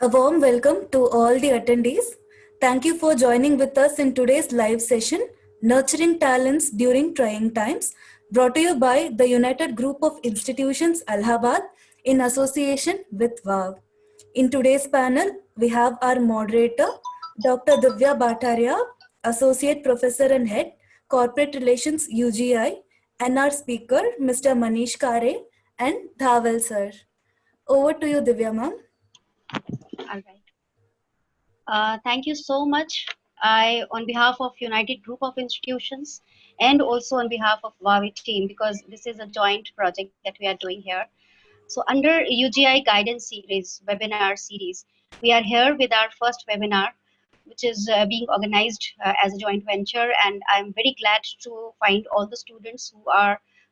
A warm welcome to all the attendees. Thank you for joining with us in today's live session, Nurturing Talents During Trying Times, brought to you by the United Group of Institutions Allahabad in association with WAV. In today's panel, we have our moderator, Dr. Divya Bhattaria, Associate Professor and Head, Corporate Relations UGI, and our speaker, Mr. Manish Kare and Dhaval sir. Over to you, Divya ma'am. All right. Thank you so much. On behalf of United Group of Institutions and also on behalf of WAVI team, because this is a joint project that we are doing here. So under UGI guidance series, webinar series, we are here with our first webinar, which is being organized as a joint venture. And I'm very glad to find all the students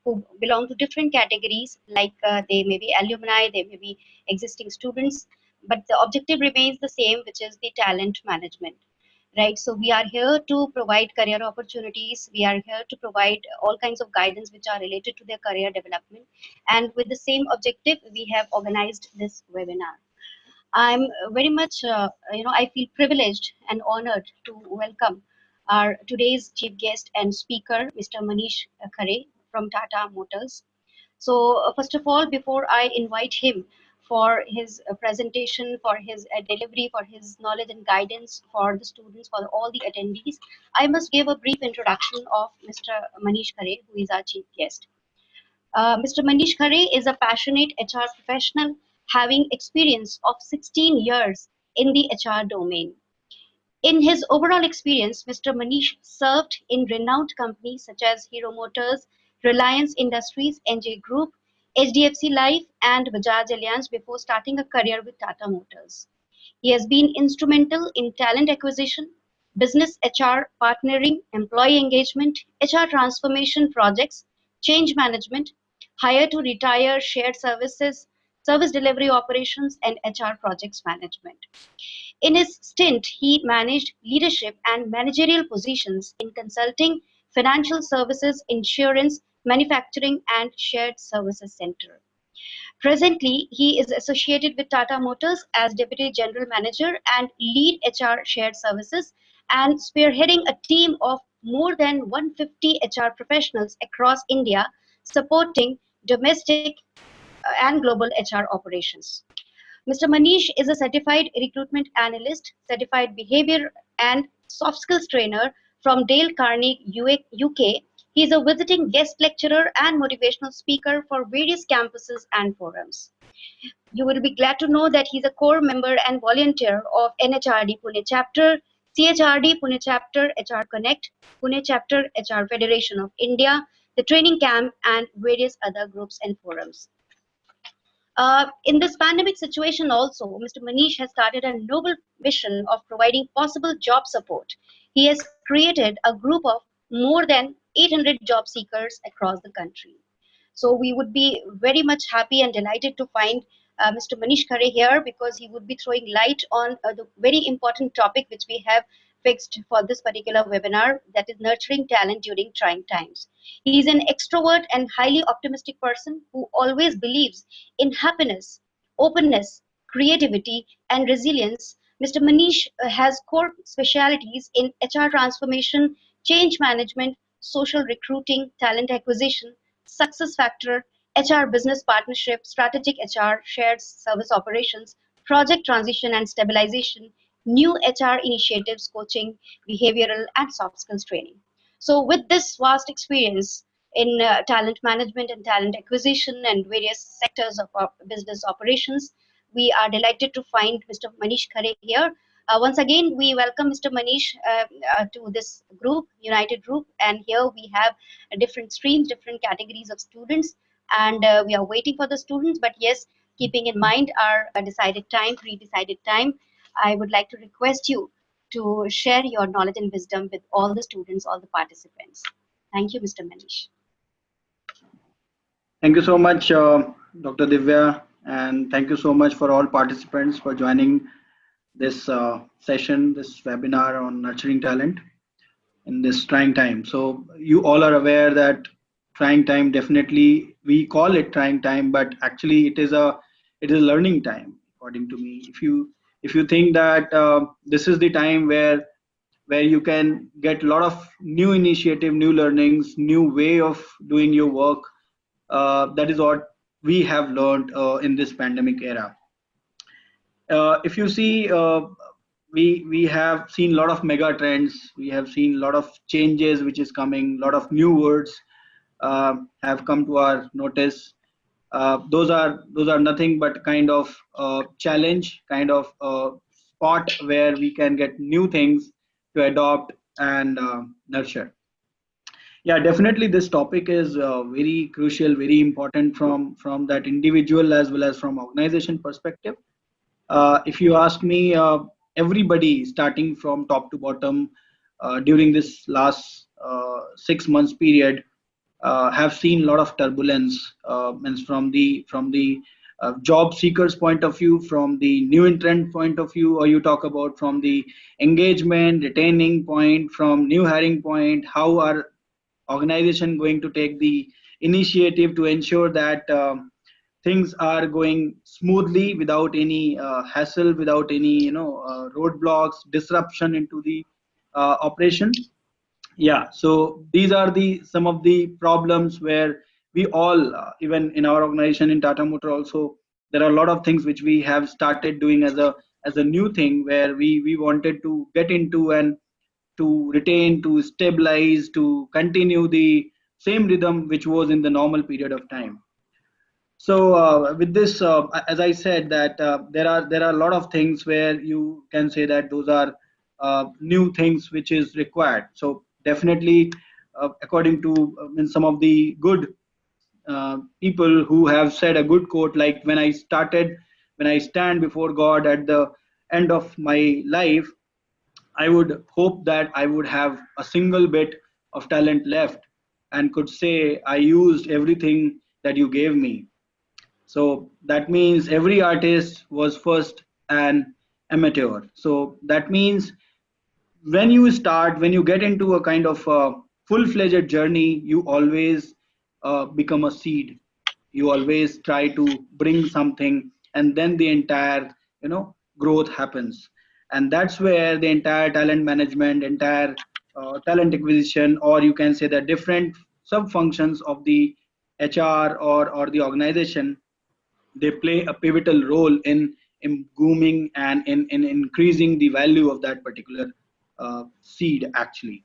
who belong to different categories, like they may be alumni, they may be existing students, but the objective remains the same, which is the talent management. Right, so we are here to provide career opportunities. We are here to provide all kinds of guidance which are related to their career development. And with the same objective, we have organized this webinar. I'm very much, I feel privileged and honored to welcome our today's chief guest and speaker, Mr. Manish Khare from Tata Motors. So first of all, before I invite him for his presentation, for his delivery, for his knowledge and guidance for the students, for all the attendees, I must give a brief introduction of Mr. Manish Khare, who is our chief guest. Mr. Manish Khare is a passionate HR professional having experience of 16 years in the HR domain. In his overall experience, Mr. Manish served in renowned companies such as Hero Motors, Reliance Industries, NJ Group, HDFC Life, and Bajaj Allianz before starting a career with Tata Motors. He has been instrumental in talent acquisition, business HR partnering, employee engagement, HR transformation projects, change management, hire to retire, shared services, service delivery operations, and HR projects management. In his stint, he managed leadership and managerial positions in consulting, financial services, insurance, manufacturing, and shared services center. Presently, he is associated with Tata Motors as Deputy General Manager and Lead HR Shared Services, and spearheading a team of more than 150 HR professionals across India, supporting domestic and global HR operations. Mr. Manish is a certified recruitment analyst, certified behavior and soft skills trainer from Dale Carnegie, UK. He is a visiting guest lecturer and motivational speaker for various campuses and forums. You will be glad to know that he's a core member and volunteer of NHRD Pune Chapter, CHRD Pune Chapter, HR Connect, Pune Chapter, HR Federation of India, the Training Camp, and various other groups and forums. In this pandemic situation also, Mr. Manish has started a noble mission of providing possible job support. He has created a group of more than 800 job seekers across the country. So we would be very much happy and delighted to find Mr. Manish Khare here, because he would be throwing light on the very important topic which we have fixed for this particular webinar, that is nurturing talent during trying times. He is an extrovert and highly optimistic person who always believes in happiness, openness, creativity, and resilience. Mr. Manish has core specialities in HR transformation, change management, social recruiting, talent acquisition, success factor, HR business partnership, strategic HR, shared service operations, project transition and stabilization, new HR initiatives, coaching, behavioral and soft skills training. So with this vast experience in talent management and talent acquisition and various sectors of our business operations, we are delighted to find Mr. Manish Khare here. Once again, we welcome Mr. Manish to this group, United Group, and here we have different streams, different categories of students, and we are waiting for the students. But yes, keeping in mind our pre-decided time, I would like to request you to share your knowledge and wisdom with all the students, all the participants. Thank you, Mr. Manish. Thank you so much, Dr. Divya, and thank you so much for all participants for joining this session, this webinar on nurturing talent in this trying time. So you all are aware that trying time, definitely we call it trying time, but actually it is a learning time, according to me. if you think that this is the time where you can get a lot of new initiative, new learnings, new way of doing your work, that is what we have learned in this pandemic era. If you see, we have seen a lot of mega trends. We have seen a lot of changes which is coming. A lot of new words have come to our notice. Those are nothing but kind of challenge, kind of spot where we can get new things to adopt and nurture. Yeah, definitely this topic is very crucial, very important from that individual as well as from organization perspective. If you ask me, everybody starting from top to bottom during this last 6 months period have seen a lot of turbulence, means from the job seekers point of view, from the new entrant point of view, or you talk about from the engagement retaining point, from new hiring point. How are organization going to take the initiative to ensure that things are going smoothly without any hassle, without any roadblocks, disruption into the operation. Yeah, so these are the some of the problems where we all, even in our organization in Tata Motor also, there are a lot of things which we have started doing as a new thing, where we wanted to get into and to retain, to stabilize, to continue the same rhythm which was in the normal period of time. So with this, as I said, that there are a lot of things where you can say that those are new things which is required. So definitely, according to in some of the good people who have said a good quote, like when I stand before God at the end of my life, I would hope that I would have a single bit of talent left and could say I used everything that you gave me. So that means every artist was first an amateur. So that means when you start, when you get into a kind of full-fledged journey, you always become a seed. You always try to bring something, and then the entire growth happens. And that's where the entire talent management, entire talent acquisition, or you can say the different sub functions of the HR or the organization, they play a pivotal role in grooming and in increasing the value of that particular seed actually.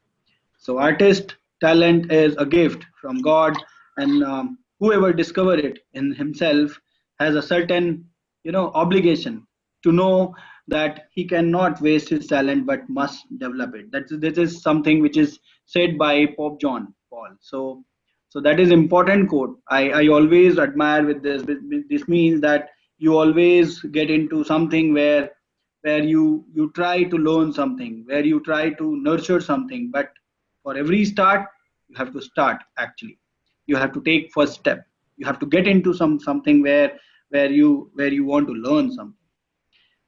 So artist talent is a gift from God, and whoever discover it in himself has a certain obligation to know that he cannot waste his talent but must develop it. This is something which is said by Pope John Paul. So that is important quote. I always admire with this. This means that you always get into something where you try to learn something, where you try to nurture something. But for every start, you have to start actually. You have to take first step. You have to get into something where you want to learn something.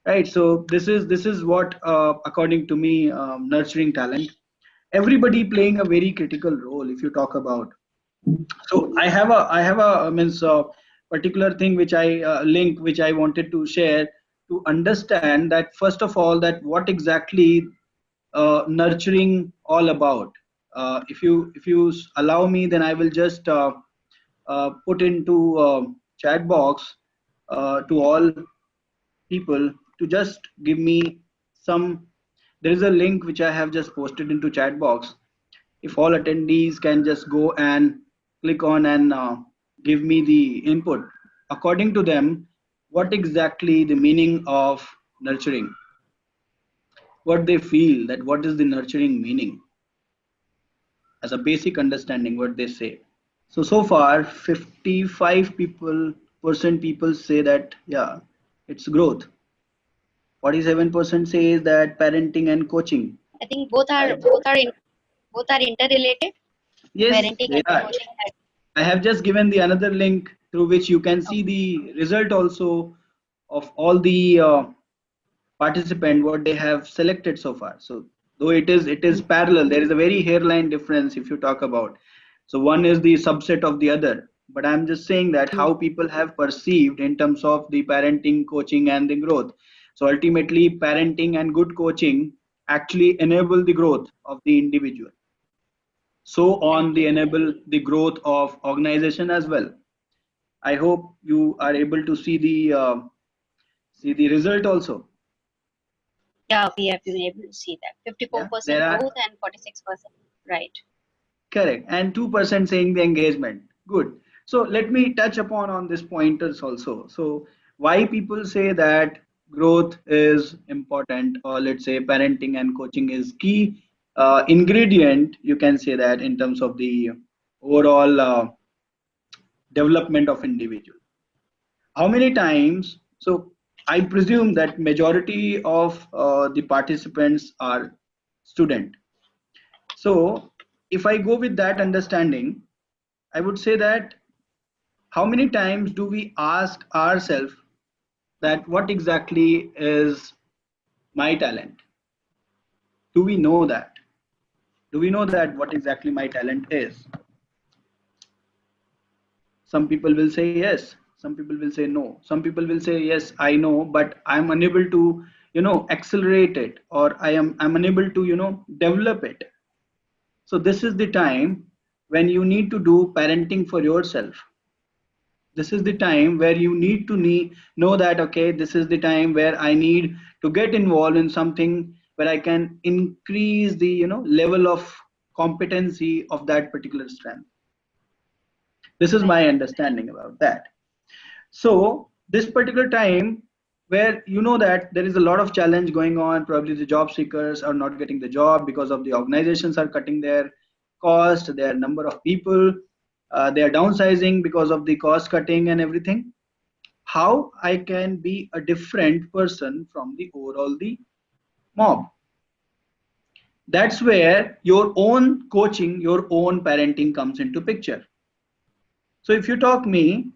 Right. So this is what according to me, nurturing talent. Everybody playing a very critical role if you talk about. So I have a means particular thing which I link which I wanted to share to understand that first of all that what exactly nurturing all about. If you allow me, then I will just put into chat box to all people to just give me some. There is a link which I have just posted into chat box. If all attendees can just go and click on and give me the input according to them, what exactly the meaning of nurturing, what they feel, that what is the nurturing meaning, as a basic understanding what they say. So far 55 people say that yeah, it's growth. 47% says that parenting and coaching. I think both are Right? both are interrelated. Yes, Parenting they and are. coaching. I have just given the another link through which you can see the result also of all the participant what they have selected so far. So though it is parallel, there is a very hairline difference if you talk about. So one is the subset of the other. But I'm just saying that how people have perceived in terms of the parenting, coaching, and the growth. So ultimately, parenting and good coaching actually enable the growth of the individual. So on, they enable the growth of organization as well. I hope you are able to see the result also. Yeah, we have been able to see that Yeah, 54% there are growth and 46%. Right. correct, and 2% saying the engagement. Good. So let me touch upon on this pointers also. So why people say that growth is important, or let's say parenting and coaching is key ingredient. You can say that in terms of the overall development of individual. How many times? So I presume that majority of the participants are student. So if I go with that understanding, I would say that how many times do we ask ourselves that what exactly is my talent? Do we know that? Do we know that what exactly my talent is? Some people will say yes, some people will say no. Some people will say yes, I know, but I'm unable to, accelerate it, or I'm unable to, develop it. So this is the time when you need to do parenting for yourself. This is the time where you need to know that okay, this is the time where I need to get involved in something where I can increase the level of competency of that particular strength. This is Right. my understanding about that. So this particular time where you know that there is a lot of challenge going on, probably the job seekers are not getting the job because of the organizations are cutting their cost, their number of people, they are downsizing because of the cost cutting and everything. How I can be a different person from the overall the mob? That's where your own coaching, your own parenting comes into picture. So if you talk me,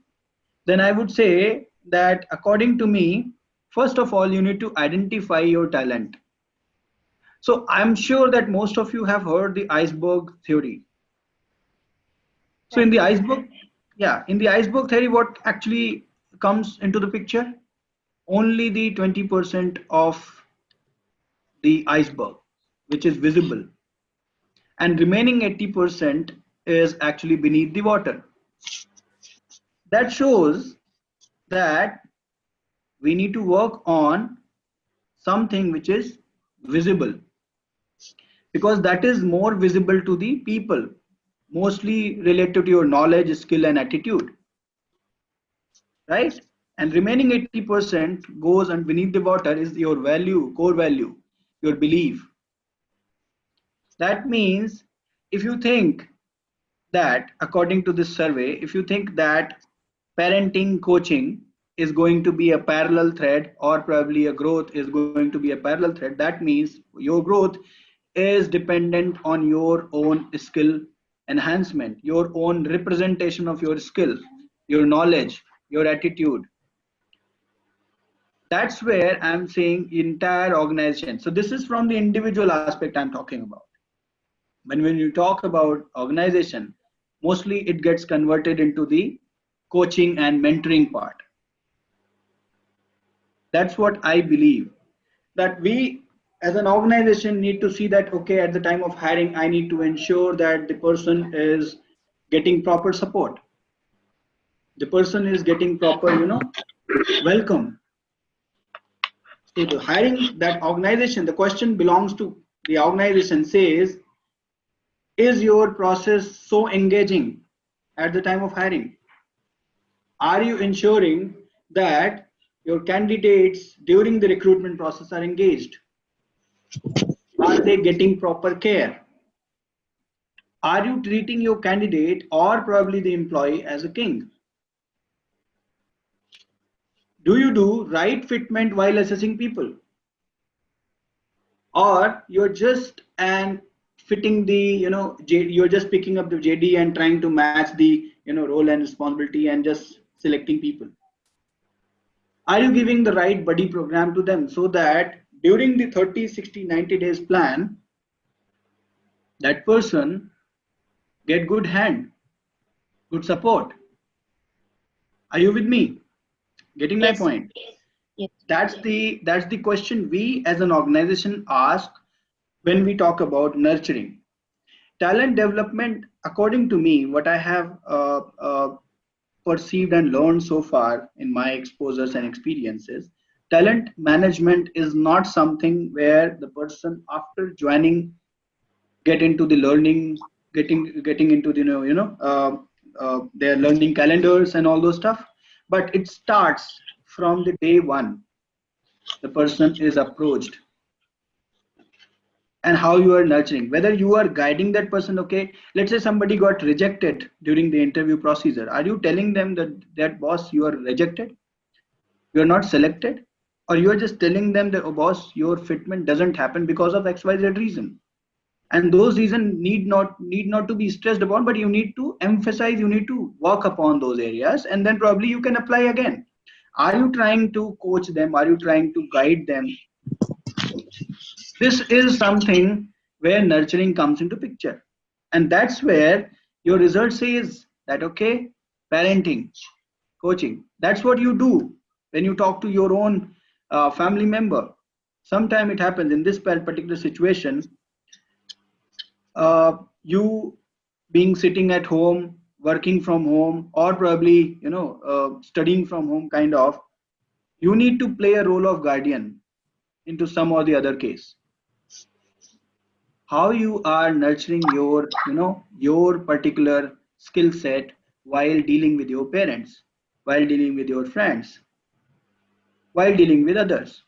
then I would say that according to me, first of all, you need to identify your talent. So I'm sure that most of you have heard the iceberg theory. So in Right. the iceberg, yeah, in the iceberg theory, what actually comes into the picture? Only the 20% of the iceberg, which is visible, and remaining 80% is actually beneath the water. That shows that we need to work on something which is visible, because that is more visible to the people, mostly related to your knowledge, skill, and attitude, right? And remaining 80% goes and beneath the water is your value, core value, your belief. That means if you think that, according to this survey, if you think that parenting coaching is going to be a parallel thread, or probably a growth is going to be a parallel thread, that means your growth is dependent on your own skill enhancement, your own representation of your skill, your knowledge, your attitude. That's where I'm saying entire organization. So this is from the individual aspect I'm talking about. When you talk about organization, mostly it gets converted into the coaching and mentoring part. That's what I believe, that we as an organization need to see that okay, at the time of hiring, I need to ensure that the person is getting proper support, the person is getting proper welcome. So the hiring, that organization, the question belongs to the organization, says, is your process so engaging at the time of hiring? Are you ensuring that your candidates during the recruitment process are engaged? Are they getting proper care? Are you treating your candidate or probably the employee as a king? Do you do right fitment while assessing people? Or you're just and fitting the, you're just picking up the JD and trying to match the, role and responsibility and just selecting people? Are you giving the right buddy program to them so that during the 30, 60, 90 days plan, that person get good hand, good support? Are you with me? Getting my Yes. point? Yes. That's the question we as an organization ask when we talk about nurturing talent development. According to me, what I have perceived and learned so far in my exposures and experiences, talent management is not something where the person after joining get into the learning, getting into the their learning calendars and all those stuff, but it starts from the day one the person is approached, and how you are nurturing, whether you are guiding that person. Okay, let's say somebody got rejected during the interview procedure, are you telling them that boss, you are rejected, you are not selected, or you are just telling them that, oh boss, your fitment doesn't happen because of xyz reason, and those reasons need not to be stressed upon, but you need to emphasize, you need to work upon those areas, and then probably you can apply again. Are you trying to coach them, are you trying to guide them? This is something where nurturing comes into picture, and that's where your result says that, okay, parenting, coaching, that's what you do when you talk to your own family member. Sometime it happens in this particular situation, you being sitting at home, working from home, or probably studying from home, kind of, you need to play a role of guardian into some or the other case. How you are nurturing your particular skill set while dealing with your parents, while dealing with your friends, while dealing with others.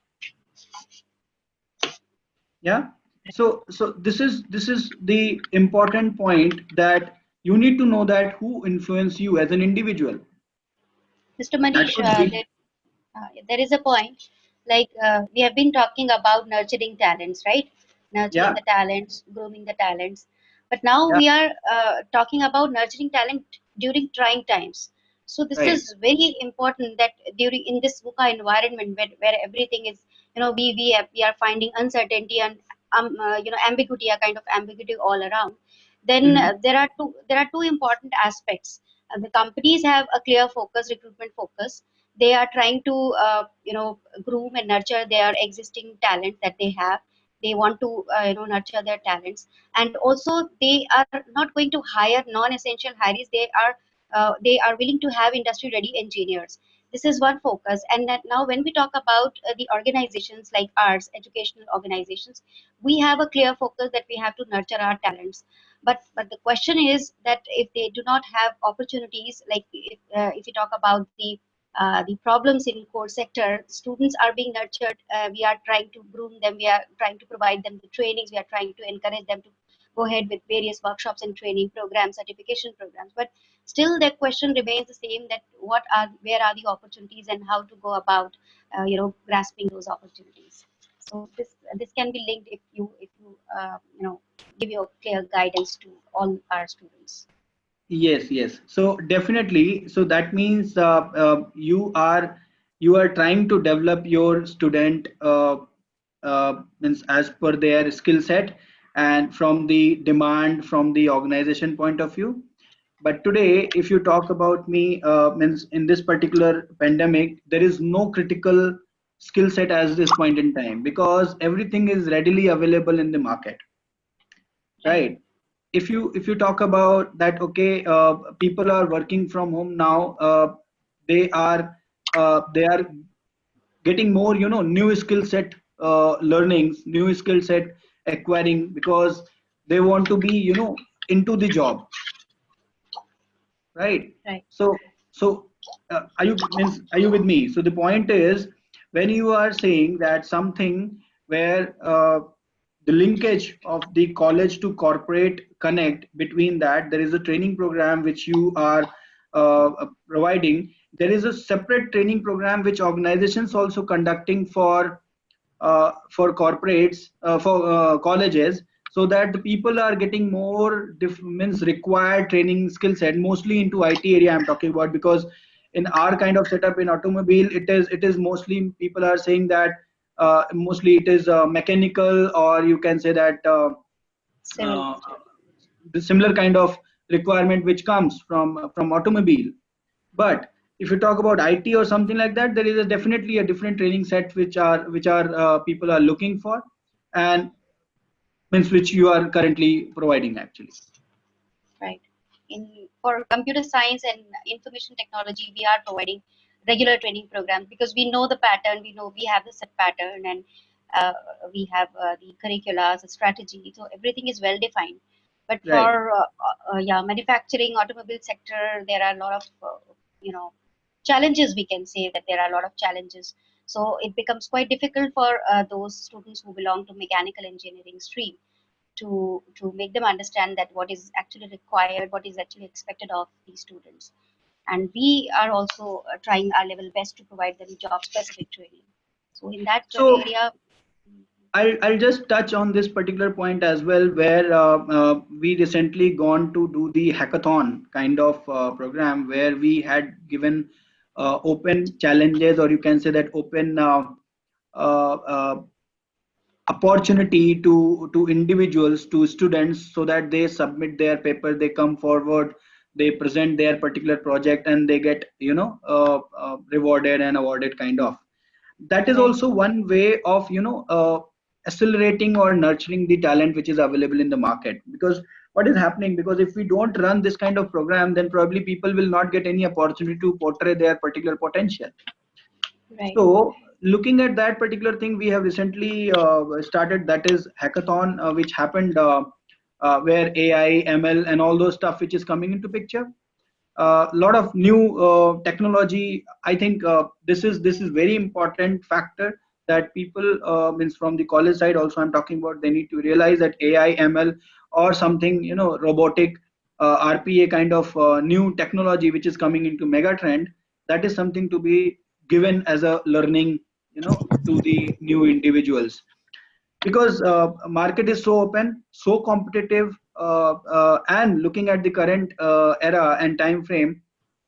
Yeah. So this is the important point, that you need to know that who influence you as an individual. Mr. That Manish, could be. there is a point, like we have been talking about nurturing talents, right? Nurturing Yeah. the talents, grooming the talents. But now Yeah. we are talking about nurturing talent during trying times. So this Right. is very important that during in this VUCA environment where everything is, we are finding uncertainty and ambiguity, a kind of ambiguity all around. Then Hmm. there are two important aspects. The companies have a clear focus, recruitment focus. They are trying to groom and nurture their existing talent that they have. They want to nurture their talents, and also they are not going to hire non-essential hires. They are willing to have industry ready engineers. This is one focus. And that now when we talk about the organizations like ours, educational organizations, we have a clear focus that we have to nurture our talents. But the question is that if they do not have opportunities, like if you talk about the problems in core sector, students are being nurtured. We are trying to groom them. We are trying to provide them the trainings. We are trying to encourage them to go ahead with various workshops and training programs, certification programs. But still, the question remains the same: that where are the opportunities and how to go about, grasping those opportunities. So this can be linked if you give your clear guidance to all our students. Yes, yes. So definitely. So that means you are trying to develop your student, means as per their skill set and from the demand from the organization point of view. But today, if you talk about me, means in this particular pandemic, there is no critical skill set as this point in time, because everything is readily available in the market, Right. right? If you talk about that, okay, people are working from home now, they are getting more, new skill set learnings, new skill set acquiring, because they want to be, into the job, right? Right. So are you with me? So the point is, when you are saying that something where the linkage of the college to corporate connect, between that there is a training program which you are providing. There is a separate training program which organizations also conducting for corporates, for colleges, so that the people are getting more means required training skill set, mostly into IT area I'm talking about, because in our kind of setup in automobile, it is mostly people are saying that mostly it is mechanical, or you can say that Civil. uh, the similar kind of requirement which comes from automobile. But if you talk about IT or something like that, there is definitely a different training set which are people are looking for, and means which you are currently providing actually. Right. For computer science and information technology, we are providing regular training programs because we know the pattern. We know we have the set pattern, and uh, we have the curricula, the strategy. So everything is well defined. But Right. for yeah, manufacturing, automobile sector, there are a lot of challenges. We can say that there are a lot of challenges. So it becomes quite difficult for those students who belong to mechanical engineering stream to make them understand that what is actually required, what is actually expected of these students. And we are also trying our level best to provide them job specific training. So in that So area, I'll just touch on this particular point as well, where we recently gone to do the hackathon kind of program where we had given open challenges, or you can say that open uh, uh, opportunity to individuals, to students, so that they submit their paper, they come forward, they present their particular project, and they get rewarded and awarded kind of. That is right, also one way of accelerating or nurturing the talent which is available in the market. Because what is happening, because if we don't run this kind of program, then probably people will not get any opportunity to portray their particular potential. right, So looking at that particular thing, we have recently started, that is hackathon, which happened where AI, ML, and all those stuff which is coming into picture. A lot of new technology. I think this is very important factor that people means from the college side also I'm talking about. They need to realize that AI, ML, or something robotic, RPA kind of new technology which is coming into mega trend. That is something to be given as a learning to the new individuals, because market is so open, so competitive, and looking at the current era and time frame,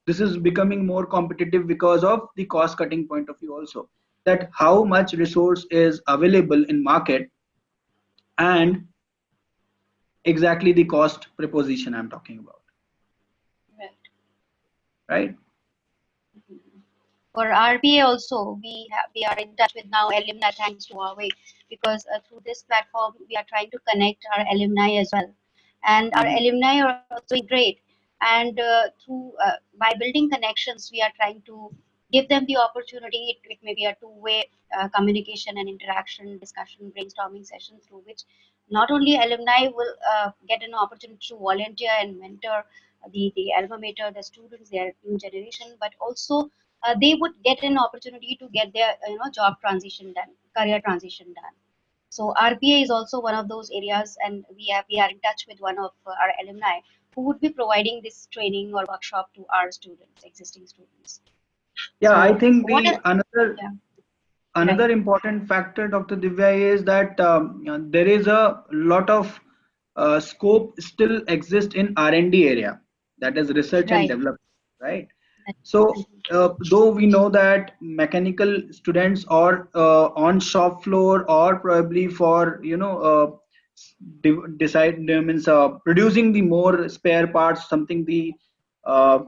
this is becoming more competitive because of the cost cutting point of view also, that how much resource is available in market, and exactly the cost proposition I'm talking about, right. right? For RPA also, we are in touch with now alumni thanks to Huawei, because through this platform we are trying to connect our alumni as well, and our Mhm. alumni are also doing great. And through by building connections, we are trying to give them the opportunity. It may be a two-way communication and interaction, discussion, brainstorming session through which not only alumni will get an opportunity to volunteer and mentor the alma mater, the students, their new generation, but also they would get an opportunity to get their job transition done, career transition done. So RPA is also one of those areas, and we are in touch with one of our alumni who would be providing this training or workshop to our students, existing students. Yeah, I So think what? the another Yeah, another right, important factor, Dr. Divya, is that there is a lot of scope still exists in R&D area, that is research and right, development, right? right. So Mhm. though we know that mechanical students are on shop floor, or probably for decide means producing the more spare parts, something the uh,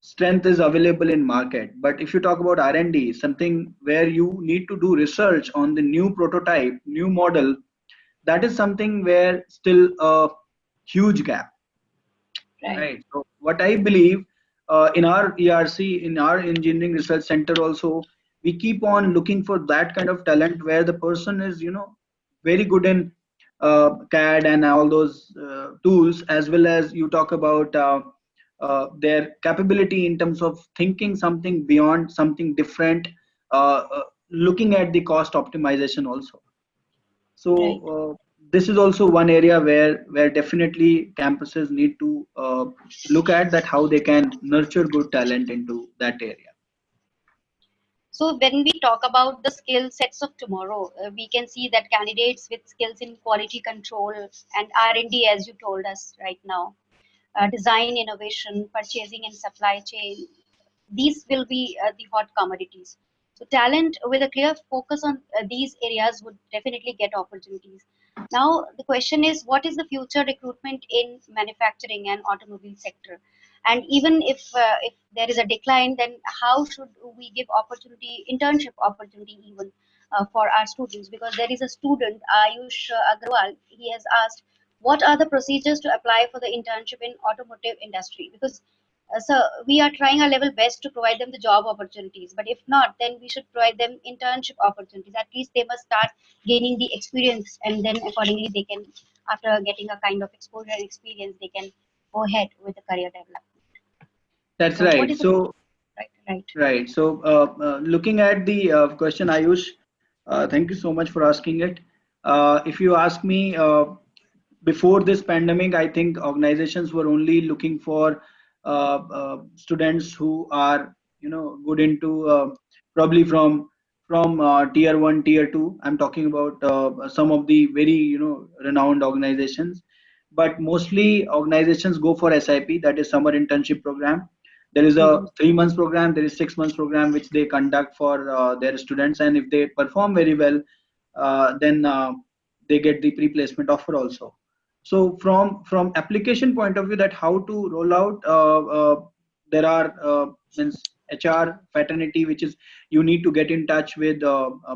strength is available in market. But if you talk about R&D, something where you need to do research on the new prototype, new model, that is something where still a huge gap, Right, right? So what I believe, in our ERC, in our engineering research center also, we keep on looking for that kind of talent where the person is very good in CAD and all those tools, as well as you talk about their capability in terms of thinking something beyond, something different, looking at the cost optimization also. So right. this is also one area where definitely campuses need to look at that, how they can nurture good talent into that area. So when we talk about the skill sets of tomorrow, we can see that candidates with skills in quality control and R&D, as you told us right now, design, innovation, purchasing, and supply chain. These will be the hot commodities. So talent with a clear focus on these areas would definitely get opportunities. Now the question is, what is the future recruitment in manufacturing and automobile sector? And even if there is a decline, then how should we give opportunity, internship opportunity even for our students? Because there is a student, Ayush Agarwal, he has asked, what are the procedures to apply for the internship in automotive industry? Because so we are trying our level best to provide them the job opportunities, but if not, then we should provide them internship opportunities. At least they must start gaining the experience, and then accordingly they can, after getting a kind of exposure and experience, they can go ahead with the career development. That's So what right. is the So, right? right. So, looking at the question, Ayush, thank you so much for asking it. If you ask me, before this pandemic, I think organizations were only looking for students who are, good into probably from tier one, tier two. I'm talking about some of the very, renowned organizations, but mostly organizations go for SIP, that is summer internship program. There is a Mm-hmm. 3 months program, there is 6 months program which they conduct for their students, and if they perform very well, then they get the pre-placement offer also. So from application point of view, that how to roll out, there are means HR fraternity, which is you need to get in touch with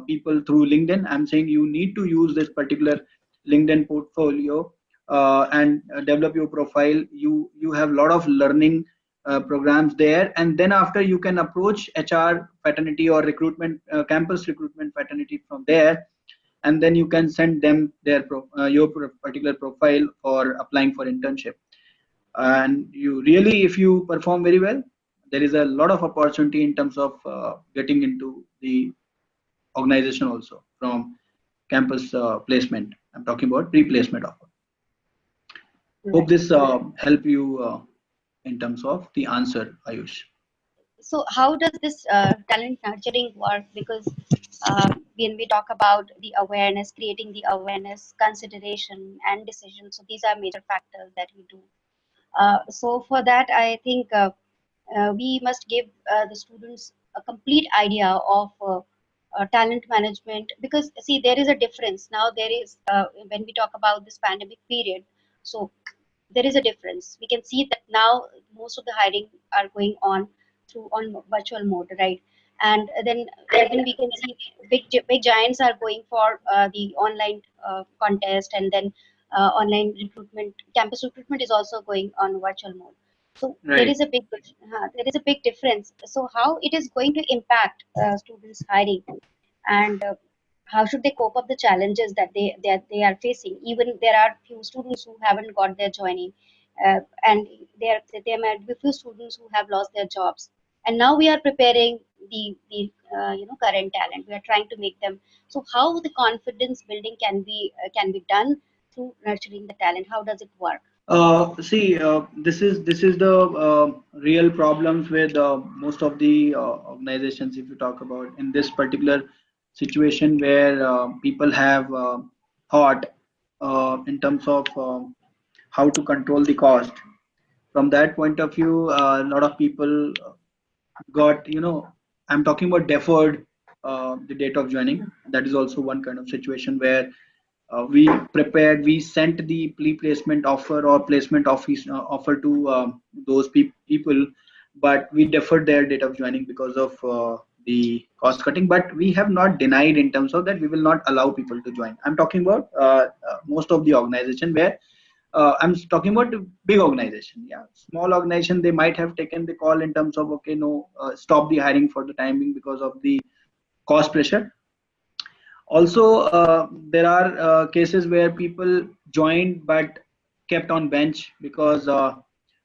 people through LinkedIn. I'm saying you need to use this particular LinkedIn portfolio and develop your profile. You have a lot of learning programs there, and then after you can approach HR fraternity or recruitment campus recruitment fraternity from there, and then you can send them their particular profile for applying for internship. And you really, if you perform very well, there is a lot of opportunity in terms of getting into the organization also from campus placement. I'm talking about pre-placement offer. Hope Right. this help you in terms of the answer, Ayush. So how does this talent nurturing work? Because when we talk about the awareness, creating the awareness, consideration, and decision, so these are major factors that we do. So for that, I think we must give the students a complete idea of talent management, because see, there is a difference now. There is when we talk about this pandemic period, so there is a difference. We can see that now most of the hiring are going on through on virtual mode, right? And then even we can see big giants are going for the online contest, and then online recruitment, campus recruitment is also going on virtual mode. So there Right. is a there is a big difference. So how it is going to impact students hiring, and how should they cope up the challenges that they are facing? Even there are few students who haven't got their joining, and there might be few students who have lost their jobs. And now we are preparing the current talent. We are trying to make them. So how the confidence building can be done through nurturing the talent? How does it work? See, this is the real problems with most of the organizations. If you talk about in this particular situation where people have thought in terms of how to control the cost. From that point of view, a lot of people got, I'm talking about deferred the date of joining. That is also one kind of situation where we sent the pre-placement offer or placement office offer to those people, but we deferred their date of joining because of the cost cutting. But we have not denied in terms of that we will not allow people to join. I'm talking about most of the organization where I'm talking about big organization. Yeah, small organization, they might have taken the call in terms of, okay, no, stop the hiring for the time being because of the cost pressure. Also, there are cases where people joined but kept on bench because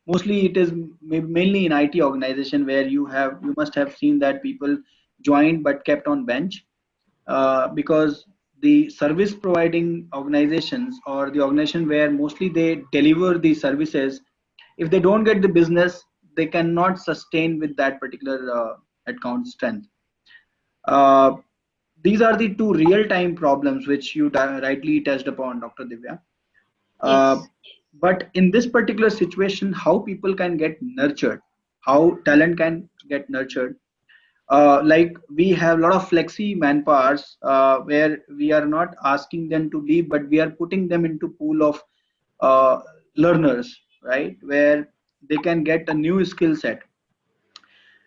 mostly it is mainly in IT organization where you must have seen that people joined but kept on bench because the service providing organizations or the organization where mostly they deliver the services, if they don't get the business, they cannot sustain with that particular account strength. uh, these are the two real-time problems which you rightly touched upon, Dr. Divya. Uh, Yes. but in this particular situation, how people can get nurtured, how talent can get nurtured. Like we have a lot of flexi manpowers where we are not asking them to leave, but we are putting them into pool of uh, learners, right? Where they can get a new skill set.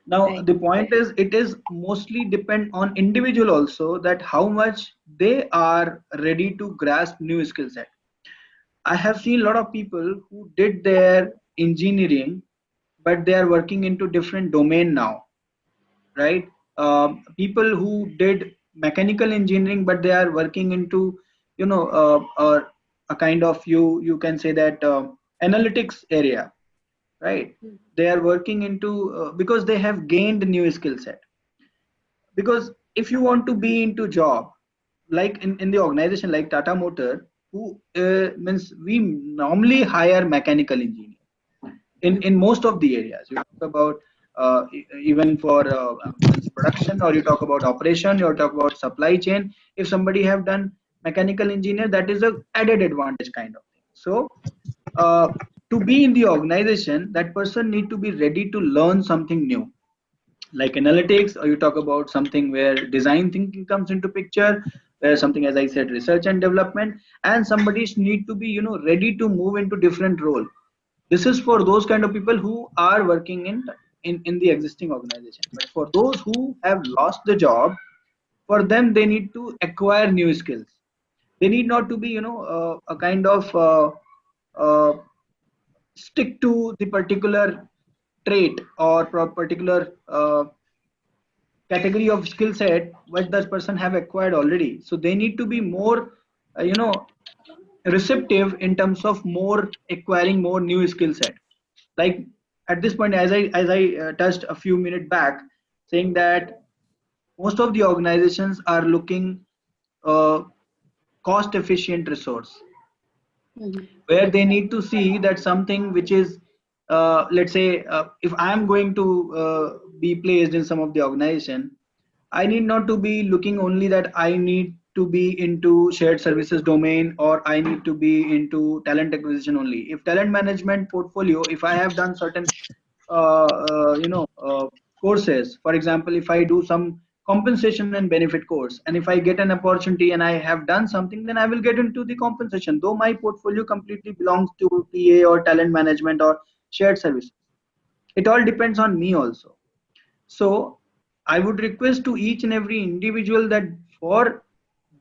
Now Right. the point is, it is mostly depend on individual also, that how much they are ready to grasp new skill set. I have seen a lot of people who did their engineering, but they are working into different domain now, right? People who did mechanical engineering, but they are working into, a kind of, you can say that, analytics area, right? They are working into, because they have gained new skill set. Because if you want to be into job, like in the organization like Tata Motor, who means we normally hire mechanical engineer in most of the areas. You talk about, even for, means production, or you talk about operation, you talk about supply chain. If somebody have done mechanical engineer, that is a added advantage kind of thing. So uh, to be in the organization, that person need to be ready to learn something new, like analytics, or you talk about something where design thinking comes into picture, where something, as I said, research and development, and somebody need to be, ready to move into different role. This is for those kind of people who are working in the existing organization. But for those who have lost the job, for them, they need to acquire new skills. They need not to be, a kind of, uh, stick to the particular trait or particular category of skill set what that person have acquired already. So they need to be more, receptive in terms of more acquiring more new skill set. Like at this point, as I touched a few minutes back, saying that most of the organizations are looking, uh, cost efficient resource, Mhm. where they need to see that something which is, let's say, if I am going to be placed in some of the organization, I need not to be looking only that I need to be into shared services domain, or I need to be into talent acquisition only. If talent management portfolio, if I have done certain, courses, for example, if I do some compensation and benefit course, and if I get an opportunity and I have done something, then I will get into the compensation, though my portfolio completely belongs to TA or talent management or shared services. It all depends on me also. So I would request to each and every individual that for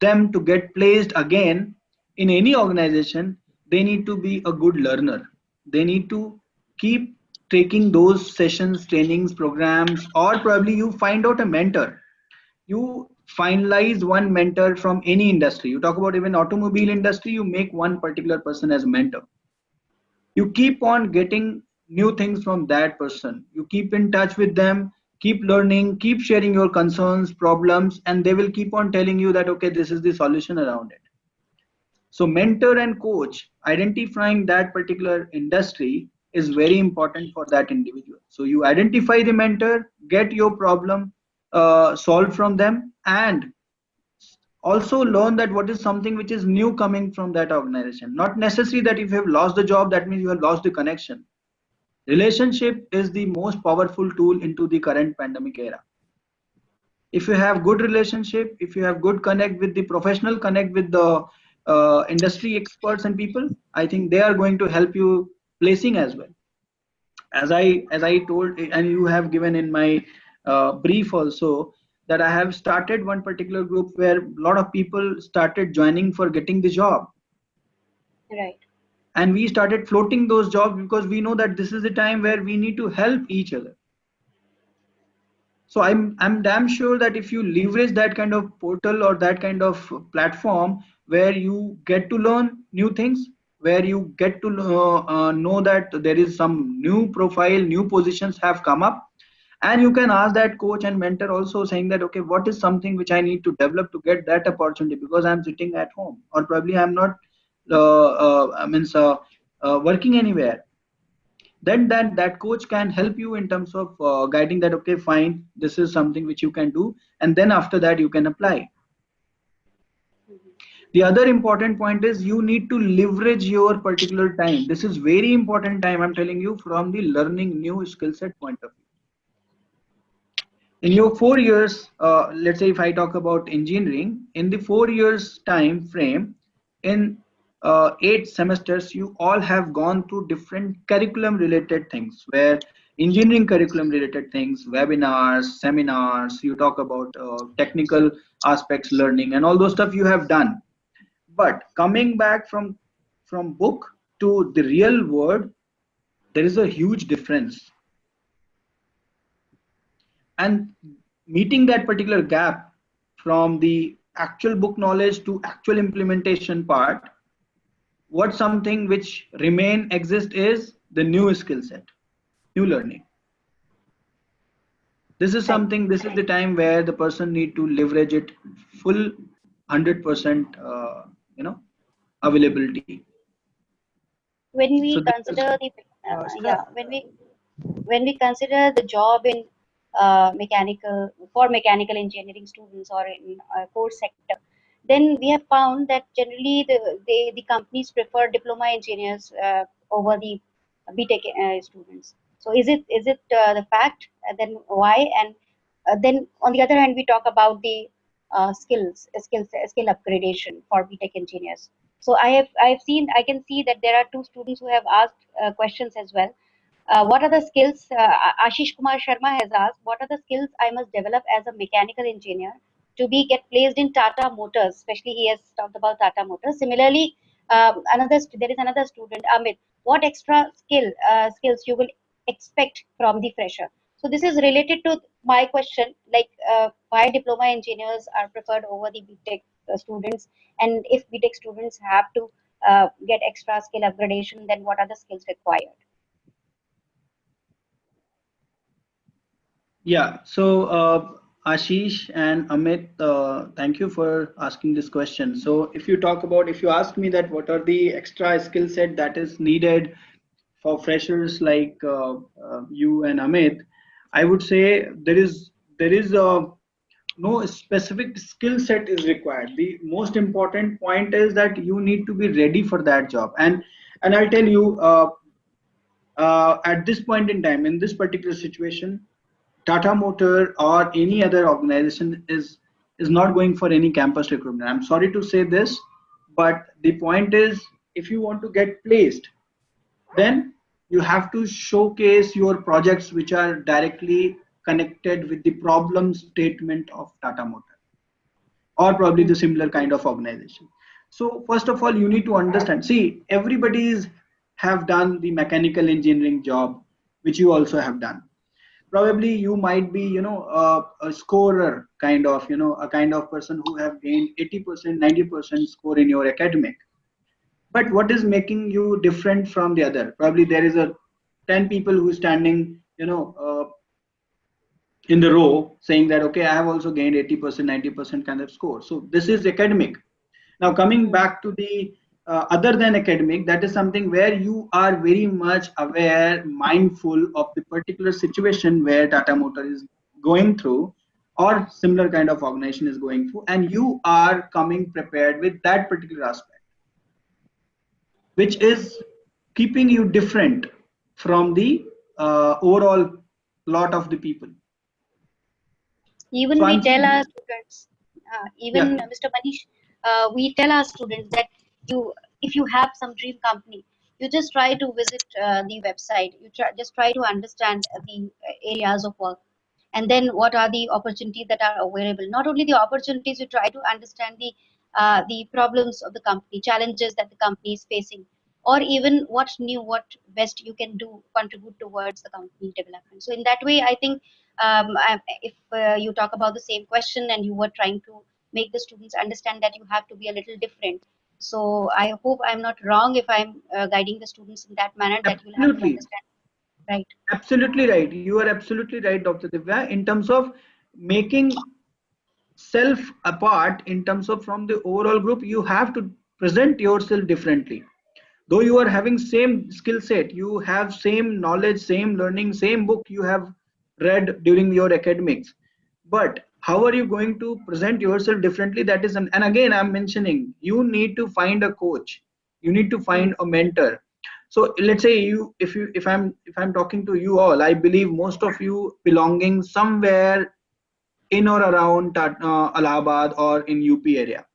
them to get placed again in any organization, they need to be a good learner. They need to keep taking those sessions, trainings, programs, or probably you find out a mentor. You finalize one mentor from any industry. You talk about even automobile industry, you make one particular person as a mentor. You keep on getting new things from that person. You keep in touch with them, keep learning, keep sharing your concerns, problems, and they will keep on telling you that, okay, this is the solution around it. So mentor and coach, identifying that particular industry is very important for that individual. So you identify the mentor, get your problem solved from them, and also learn that what is something which is new coming from that organization. Not necessary that if you have lost the job, that means you have lost the connection. Relationship is the most powerful tool into the current pandemic era. If you have good relationship, if you have good connect with the professional, connect with the industry experts and people, I think they are going to help you placing as well. As I told, and you have given in my brief also, that I have started one particular group where a lot of people started joining for getting the job, Right. and we started floating those jobs because we know that this is the time where we need to help each other. So I'm damn sure that if you leverage that kind of portal or that kind of platform where you get to learn new things, where you get to know that there is some new profile, new positions have come up, and you can ask that coach and mentor also, saying that, okay, what is something which I need to develop to get that opportunity, because I'm sitting at home, or probably I'm not working anywhere. Then that coach can help you in terms of guiding that, okay, fine, this is something which you can do, and then after that you can apply. The other important point is you need to leverage your particular time. This is very important time, I'm telling you, from the learning new skill set point of view. In your 4 years, let's say if I talk about engineering, in the 4 years time frame, in 8 semesters, you all have gone through different curriculum related things, where engineering curriculum related things, webinars, seminars, you talk about technical aspects, learning, and all those stuff you have done. But coming back from book to the real world, there is a huge difference. And meeting that particular gap from the actual book knowledge to actual implementation part, what something which remain exist is the new skill set, new learning. This is something, this is the time where the person need to leverage it full 100% availability. When we So this is, consider the sir, when we consider the job in mechanical engineering students or in core sector, then we have found that generally the companies prefer diploma engineers over the BTech students. So is it the fact? Then why? And then on the other hand, we talk about the skill upgradation for BTech engineers. So I can see that there are two students who have asked questions as well. What are the skills? Ashish Kumar Sharma has asked, what are the skills I must develop as a mechanical engineer to be get placed in Tata Motors? Especially, he has talked about Tata Motors. Similarly, there is another student, Amit. What extra skills you will expect from the fresher? So this is related to my question, like why diploma engineers are preferred over the BTech students, and if BTech students have to get extra skill upgradation, then what are the skills required? yeah. So Ashish and Amit, thank you for asking this question. So if you talk about, if you ask me that what are the extra skill set that is needed for freshers like you and Amit, I would say there is no specific skill set is required. The most important point is that you need to be ready for that job. And I'll tell you, at this point in time, in this particular situation, Tata Motor or any other organization is not going for any campus recruitment. I'm sorry to say this, but the point is, if you want to get placed, then you have to showcase your projects which are directly connected with the problem statement of Tata Motor or probably the similar kind of organization. So first of all, you need to understand, see, everybody's have done the mechanical engineering job, which you also have done. Probably you might be, a scorer kind of, a kind of person who have gained 80%, 90% score in your academic. But what is making you different from the other? Probably there is a 10 people who is standing, in the row saying that, okay, I have also gained 80%, 90% kind of score. So this is academic. Now coming back to the other than academic, that is something where you are very much aware, mindful of the particular situation where Tata Motor is going through or similar kind of organization is going through, and you are coming prepared with that particular aspect, which is keeping you different from the overall lot of the people. Even So we I'm tell our saying, students, yeah, even Mr. Manish, we tell our students that if you have some dream company, you just try to visit the website. Just try to understand the areas of work, and then what are the opportunities that are available. Not only the opportunities, you try to understand the problems of the company, challenges that the company is facing, or even what's new, what best you can do, contribute towards the company development. So in that way, I think if you talk about the same question and you were trying to make the students understand that you have to be a little different. So I hope I'm not wrong if I'm guiding the students in that manner, that you'll have to absolutely. understand, right? Absolutely right. You are absolutely right, Dr. Divya, in terms of making self apart in terms of from the overall group. You have to present yourself differently. Though you are having same skill set, you have same knowledge, same learning, same book you have read during your academics. But how are you going to present yourself differently? That is, and again, I'm mentioning you need to find a coach. You need to find a mentor. So let's say you, if I'm talking to you all, I believe most of you belonging somewhere in or around Allahabad or in UP area,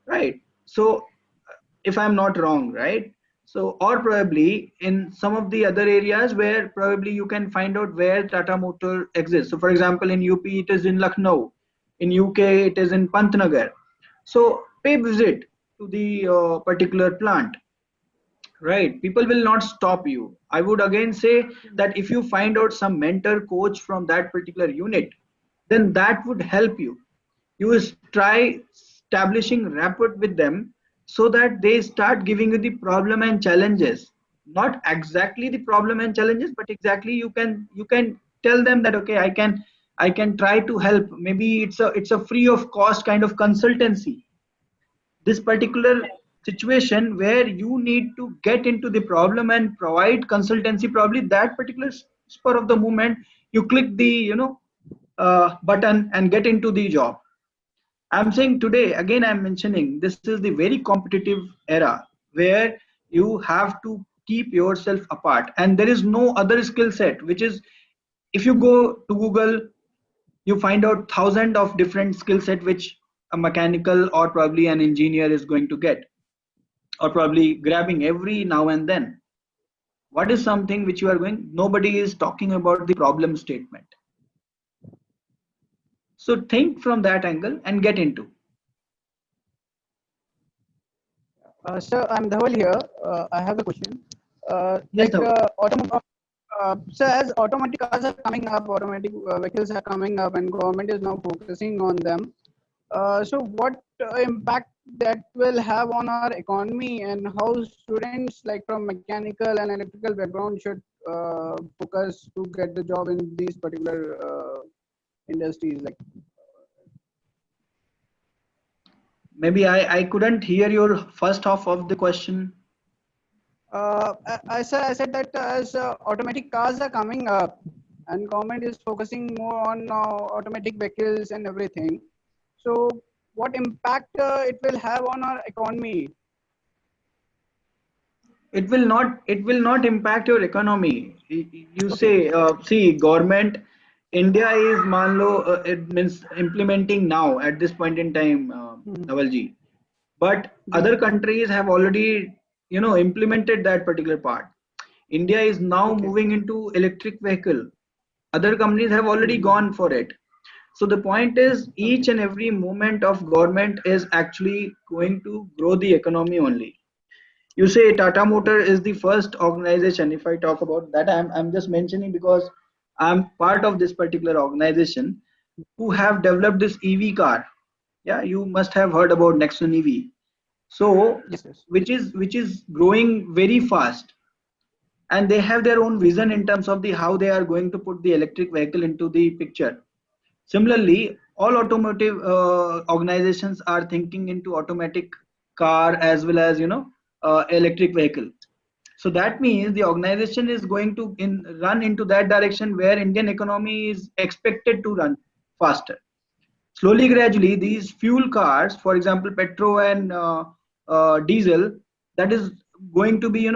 right? So if I'm not wrong, right? So, or probably in some of the other areas where probably you can find out where Tata Motor exists. So, for example, in UP it is in Lucknow, in UK it is in Pantnagar. So, pay visit to the particular plant, right? People will not stop you. I would again say that if you find out some mentor coach from that particular unit, then that would help you. You try establishing rapport with them so that they start giving you the problem and challenges, not exactly the problem and challenges, but exactly you can tell them that okay, I can try to help. Maybe it's a free of cost kind of consultancy. This particular situation where you need to get into the problem and provide consultancy, probably that particular spur of the moment you click the button and get into the job. I'm saying today, again, I'm mentioning this is the very competitive era where you have to keep yourself apart, and there is no other skill set. Which is, if you go to Google, you find out thousand of different skill set which a mechanical or probably an engineer is going to get, or probably grabbing every now and then. What is something which you are going? Nobody is talking about the problem statement. So think from that angle and get into. Sir, I'm Dhaval here. I have a question. Yes, Dhaval. So as automatic cars are coming up, automatic vehicles are coming up, and government is now focusing on them. So what impact that will have on our economy, and how students like from mechanical and electrical background should focus to get the job in these particular industries? Like, Maybe I couldn't hear your first half of the question. I said that as automatic cars are coming up, and government is focusing more on automatic vehicles and everything. So, what impact it will have on our economy? It will not impact your economy. You Okay. say, see, government, India is manlo, it means implementing now at this point in time, Navalji. But other countries have already, implemented that particular part. India is now Okay. moving into electric vehicle. Other companies have already gone for it. So the point is, each Okay. and every movement of government is actually going to grow the economy only. You say Tata Motor is the first organization. If I talk about that, I'm just mentioning because I'm part of this particular organization who have developed this EV car. Yeah, you must have heard about Nexon EV. So, Yes. Yes. which is growing very fast, and they have their own vision in terms of the how they are going to put the electric vehicle into the picture. Similarly, all automotive organizations are thinking into automatic car as well as electric vehicle. So that means the organization is going to run into that direction where Indian economy is expected to run faster. Slowly, gradually, these fuel cars, for example, petrol and diesel, that is going to be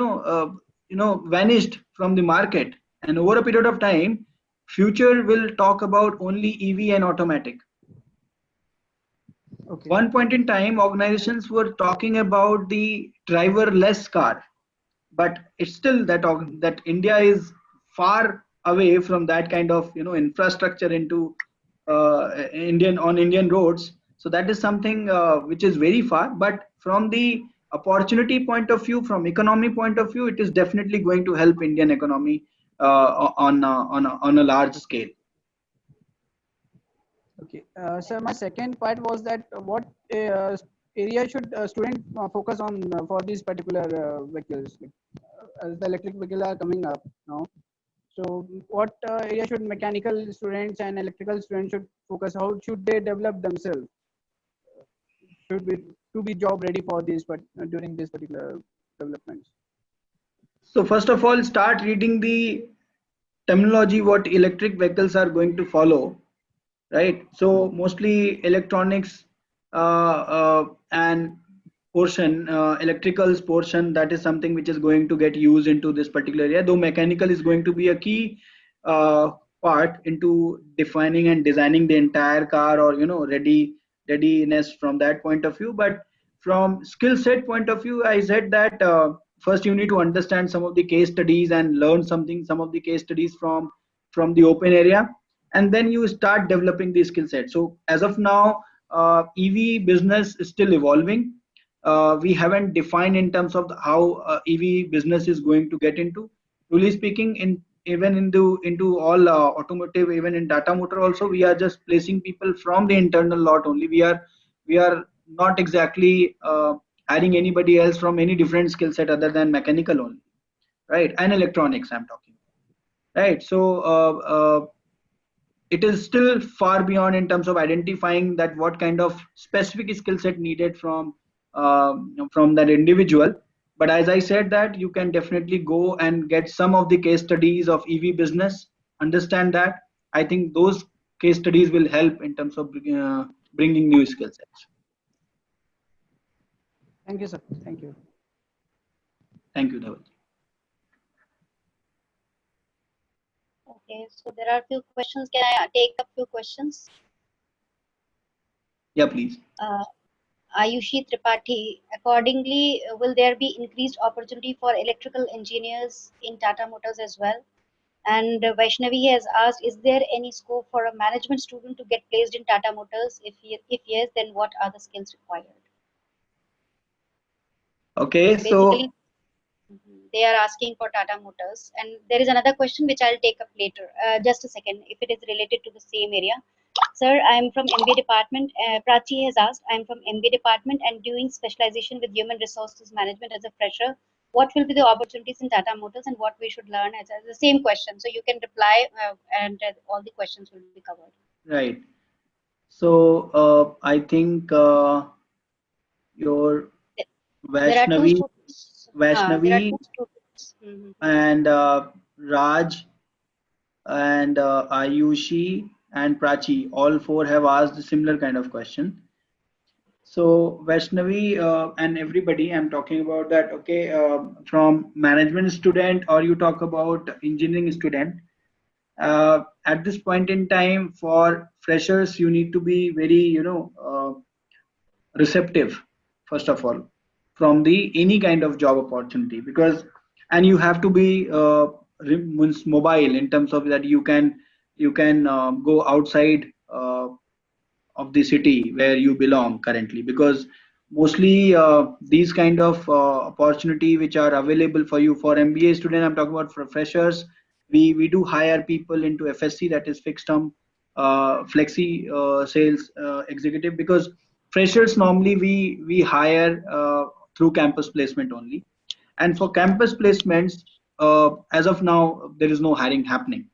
vanished from the market. And over a period of time, future will talk about only EV and automatic. Okay. One point in time, organizations were talking about the driverless car, but it's still that India is far away from that kind of infrastructure into Indian roads. So that is something which is very far. But from the opportunity point of view, from economy point of view, it is definitely going to help Indian economy on a large scale. Okay. So my second part was that what area should student focus on for these particular vehicles? Like, as the electric vehicles are coming up now. So what area should mechanical students and electrical students should focus? How should they develop themselves? Should be to be job ready for this, but during this particular developments. So first of all, start reading the terminology what electric vehicles are going to follow, right? So mostly electronics and electricals portion, that is something which is going to get used into this particular area, though mechanical is going to be a key uh, part into defining and designing the entire car, or readiness from that point of view. But from skill set point of view, I said that first you need to understand some of the case studies and learn some of the case studies from the open area, and then you start developing the skill set. So as of now, EV business is still evolving. We haven't defined in terms of how EV business is going to get into. Truly speaking, in even into all automotive, even in Tata Motor also, we are just placing people from the internal lot only. We are not exactly adding anybody else from any different skill set other than mechanical only, right? And electronics, I'm talking, right? So it is still far beyond in terms of identifying that what kind of specific skill set needed from that individual. But as I said, that you can definitely go and get some of the case studies of EV business, understand that. I think those case studies will help in terms of bringing new skill sets. Thank you, sir. Thank you. Thank you, Dhaval. Okay, so there are a few questions. Can I take a few questions? Yeah, please. Ayushi Tripathi, accordingly, will there be increased opportunity for electrical engineers in Tata Motors as well? And Vaishnavi has asked, is there any scope for a management student to get placed in Tata Motors? If yes, then what are the skills required? Okay, Basically, so they are asking for Tata Motors. And there is another question which I'll take up later. Just a second, if it is related to the same area. Sir, I'm from MBA department. Prachi has asked, I'm from MBA department and doing specialization with human resources management as a fresher. What will be the opportunities in Tata Motors and what we should learn? As the same question. So you can reply and all the questions will be covered. right. So I think your There are two Vaishnavi, students. There are Vaishnavi two students. and Raj and Ayushi and Prachi, all four have asked a similar kind of question. So Vaishnavi and everybody, I'm talking about that. Okay, from management student or you talk about engineering student. At this point in time, for freshers, you need to be very, receptive, first of all, from the any kind of job opportunity, because and you have to be means mobile in terms of that you can go outside of the city where you belong currently, because mostly these kind of opportunity which are available for you for MBA student, I'm talking about for freshers, we do hire people into FSC, that is fixed term flexi sales executive, because freshers normally we hire through campus placement only, and for campus placements as of now there is no hiring happening.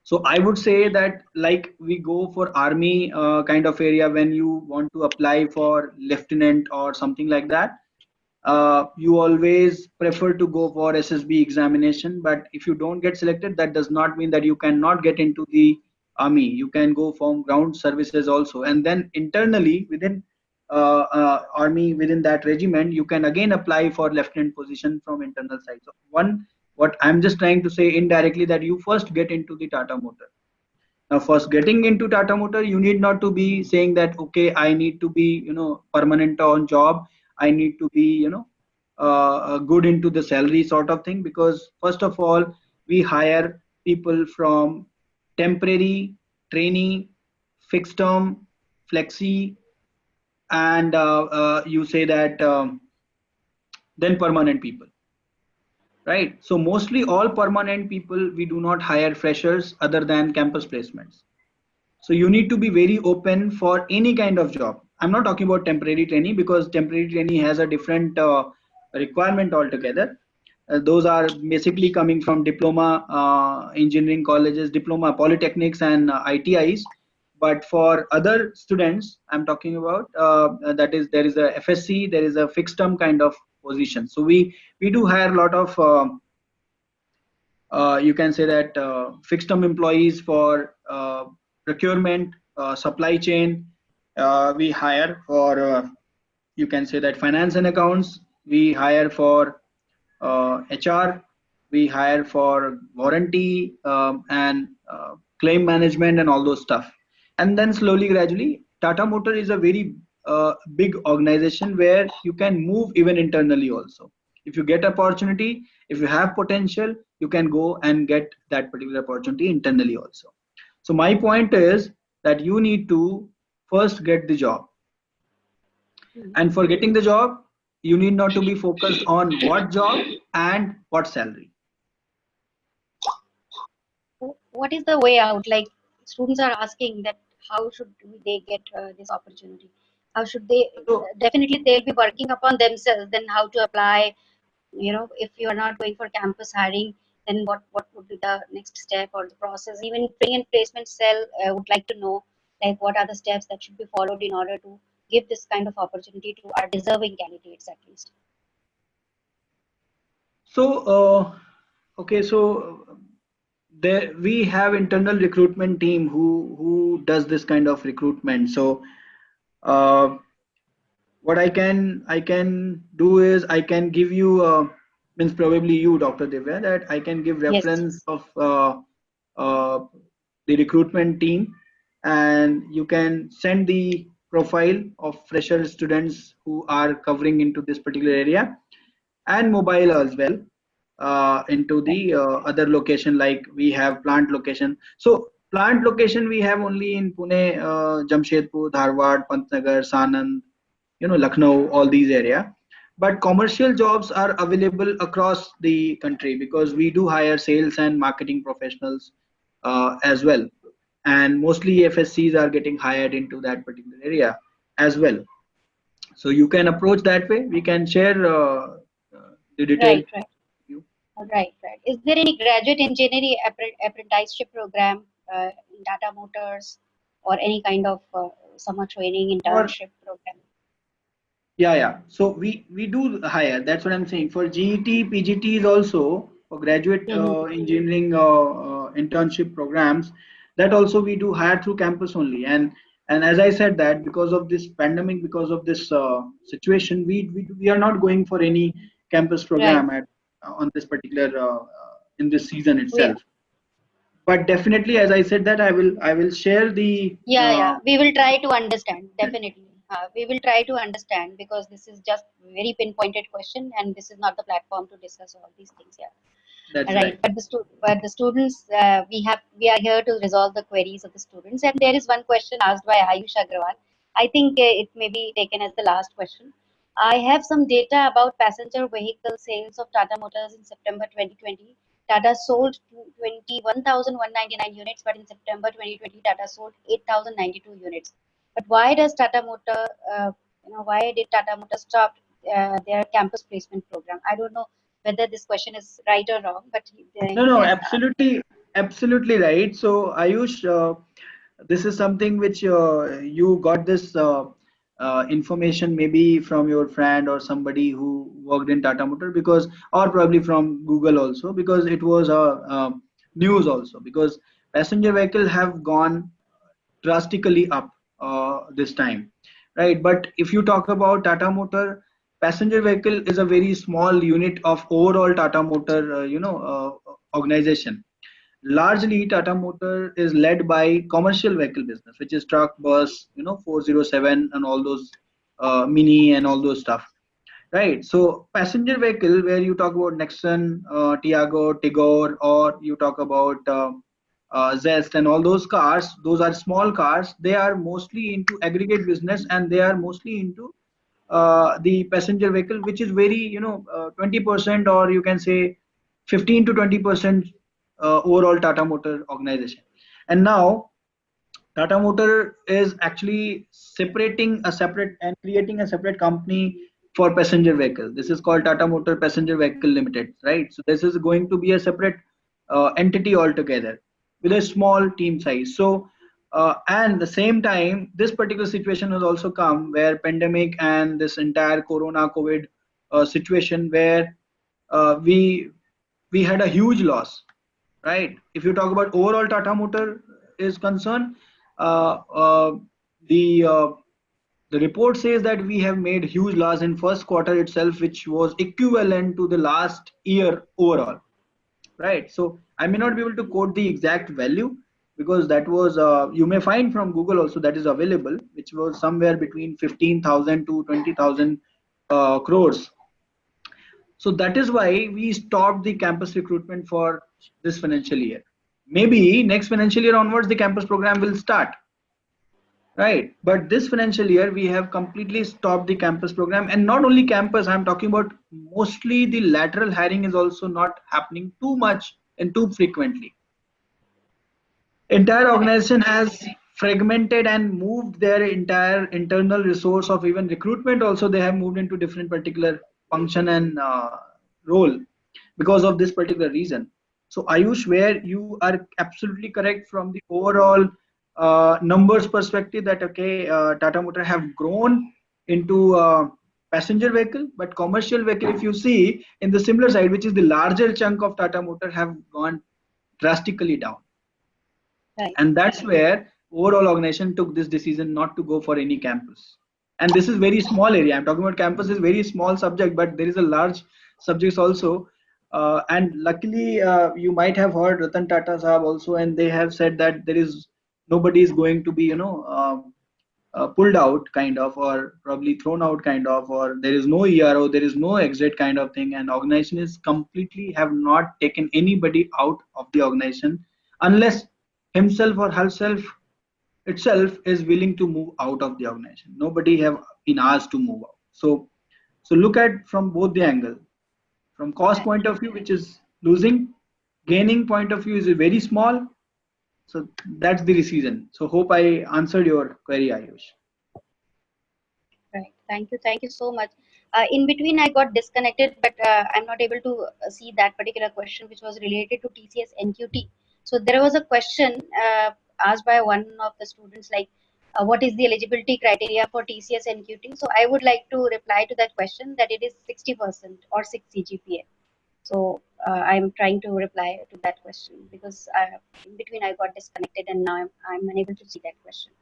So I would say that like we go for army kind of area, when you want to apply for lieutenant or something like that, you always prefer to go for SSB examination. But if you don't get selected, that does not mean that you cannot get into the army. You can go from ground services also, and then internally within army, within that regiment, you can again apply for lieutenant position from internal side. So what I'm just trying to say indirectly, that you first get into the Tata Motor. Now first getting into Tata Motor, you need not to be saying that okay, I need to be permanent on job, I need to be good into the salary sort of thing, because first of all we hire people from temporary, trainee, fixed term, flexi, and you say that then permanent people, right? So mostly all permanent people, we do not hire freshers other than campus placements. So you need to be very open for any kind of job. I'm not talking about temporary trainee, because temporary trainee has a different requirement altogether. Those are basically coming from diploma engineering colleges, diploma polytechnics and ITIs. But for other students, I'm talking about that is there is a FSC, there is a fixed term kind of position. So we do hire a lot of you can say that fixed term employees for procurement, supply chain. We hire for you can say that finance and accounts. We hire for HR. We hire for warranty and claim management and all those stuff. And then slowly, gradually, Tata Motor is a very big organization where you can move even internally also. If you get opportunity, if you have potential, you can go and get that particular opportunity internally also. So my point is that you need to first get the job, and for getting the job, you need not to be focused on what job and what salary. What is the way out? Like students are asking that how should they get this opportunity? How should they? So Definitely, they'll be working upon themselves. Then how to apply? If you are not going for campus hiring, then what would be the next step or the process? Even training and placement cell would like to know, like, what are the steps that should be followed in order to give this kind of opportunity to our deserving candidates at least. so okay, so there we have internal recruitment team who does this kind of recruitment. So uh, what I can do is I can give you means probably you, Dr. Divya, that I can give Yes, reference yes. of uh, the recruitment team, and you can send the profile of fresher students who are covering into this particular area, and mobile as well, into Right. the other location, like we have plant location. So plant location we have only in Pune, Jamshedpur, Dharwad, Pantnagar, Sanand, Lucknow, all these area. But commercial jobs are available across the country because we do hire sales and marketing professionals as well, and mostly FSCs are getting hired into that particular area as well. So you can approach that way. We can share the detail. Right, right. Right, right. Is there any graduate engineering apprenticeship program in Tata Motors or any kind of summer training For internship program? Yeah. So we do hire. That's what I'm saying. For GET, PGT is also for graduate Mhm. engineering internship programs. That also we do hire through campus only. And as I said that because of this pandemic, because of this situation, we are not going for any campus Right. program at on this particular in this season We, itself. But definitely, as I said that I will share the yeah, yeah. We will try to understand, definitely. We will try to understand because this is just very pinpointed question and this is not the platform to discuss all these things. Yeah. that's Right, right. but the students, we are here to resolve the queries of the students. And there is one question asked by Ayush Agrawal. I think it may be taken as the last question. I have some data about passenger vehicle sales of Tata Motors in September 2020. Tata sold 21,199 units, but in September 2020, Tata sold 8,092 units. But why does Tata Motor, why did Tata Motor stop their campus placement program? I don't know whether this question is right or wrong, but No, he no, has absolutely right. So, Ayush, this is something which you got this information maybe from your friend or somebody who worked in Tata Motor, because, or probably from Google also, because it was news also, because passenger vehicle have gone drastically up this time, right? But if you talk about Tata Motor, passenger vehicle is a very small unit of overall Tata Motor, organization. Largely, Tata Motor is led by commercial vehicle business, which is truck, bus, 407, and all those mini and all those stuff, right? So passenger vehicle, where you talk about Nexon, Tiago, Tigor, or you talk about Zest and all those cars, those are small cars. They are mostly into aggregate business, and they are mostly into the passenger vehicle, which is very, 20%, or you can say 15 to 20% overall Tata Motor organization. And now Tata Motor is actually separating a separate and creating a separate company for passenger vehicle. This is called Tata Motor Passenger Vehicle Limited, right? So this is going to be a separate entity altogether with a small team size. So and the same time, this particular situation has also come where pandemic and this entire Corona COVID situation where we had a huge loss, right? If you talk about overall Tata Motor is concerned, uh, uh, the uh, the report says that we have made huge loss in first quarter itself, which was equivalent to the last year overall, right? So I may not be able to quote the exact value, because that was you may find from Google also, that is available, which was somewhere between 15,000 to 20,000 crores. So that is why we stopped the campus recruitment for this financial year. Maybe next financial year onwards the campus program will start, right? But this financial year we have completely stopped the campus program, and not only campus, I'm talking about mostly the lateral hiring is also not happening too much and too frequently. Entire organization has fragmented and moved their entire internal resource of even recruitment also, they have moved into different particular function and role because of this particular reason. So Ayush, where you are absolutely correct from the overall numbers perspective, that okay, Tata Motor have grown into passenger vehicle, but commercial vehicle, if you see in the similar side, which is the larger chunk of Tata Motor, have gone drastically down. Right. And that's where overall organization took this decision not to go for any campus. And this is very small area, I'm talking about campus is very small subject, but there is a large subjects also. And luckily you might have heard Ratan Tata Sahab also, and they have said that there is nobody is going to be pulled out kind of, or probably thrown out kind of, or there is no ERO, there is no exit kind of thing, and organization is completely have not taken anybody out of the organization unless himself or herself itself is willing to move out of the organization. Nobody have been asked to move out. So look at from both the angle, from cost point of view, which is losing, gaining point of view is very small. So that's the reason. So hope I answered your query, Ayush. Right. Thank you so much. In between, I got disconnected, but I'm not able to see that particular question, which was related to TCS NQT. So there was a question asked by one of the students, like, what is the eligibility criteria for TCS NQT? So I would like to reply to that question that it is 60% or 6 CGPA. So I'm trying to reply to that question because in between I got disconnected and now I'm unable to see that question.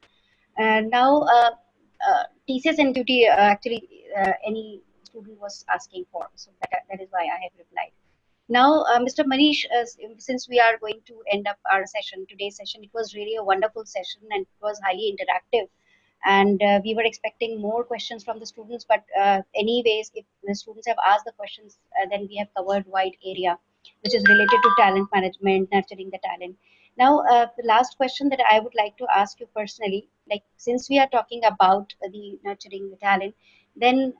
Now, TCS and duty actually any student was asking for, so that is why I have replied. Now, Mr. Manish, since we are going to end up our session, today's session, it was really a wonderful session and it was highly interactive. And we were expecting more questions from the students, but anyways, if the students have asked the questions, then we have covered wide area, which is related to talent management, nurturing the talent. Now, the last question that I would like to ask you personally, like since we are talking about the nurturing the talent, then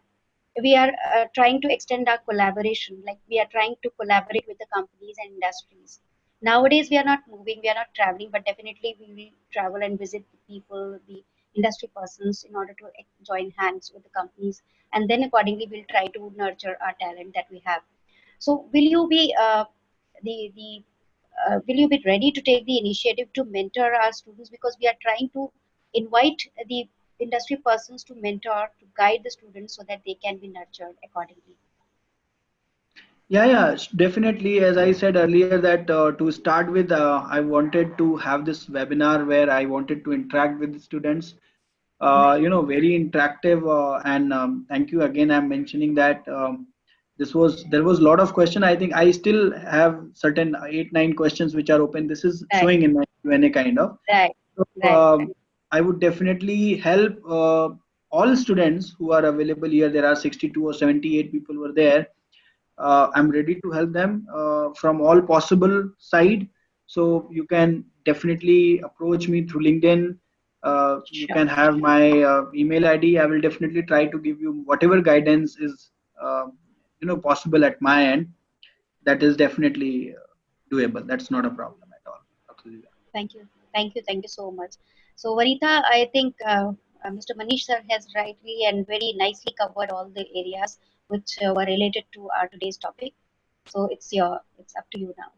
we are trying to extend our collaboration, like we are trying to collaborate with the companies and industries. Nowadays we are not moving, we are not traveling, but definitely we will travel and visit the people, the industry persons, in order to join hands with the companies, and then accordingly we'll try to nurture our talent that we have. So will you be the will you be ready to take the initiative to mentor our students, because we are trying to invite the industry persons to mentor, to guide the students so that they can be nurtured accordingly? Yeah, definitely. As I said earlier, that to start with, I wanted to have this webinar where I wanted to interact with the students. Very interactive. And thank you again. I'm mentioning that there was a lot of question. I think I still have certain 8, 9 questions which are open. This is Right. showing in my Q&A kind of. Right. So, Right. I would definitely help all students who are available here. There are 62 or 78 people were there. I'm ready to help them from all possible side. So you can definitely approach me through LinkedIn. You Sure. can have my email ID. I will definitely try to give you whatever guidance is possible at my end. That is definitely doable. That's not a problem at all. Absolutely. Thank you. Thank you so much. So, Vanita, I think Mr. Manish sir has rightly and very nicely covered all the areas which were related to our today's topic. So, it's up to you now.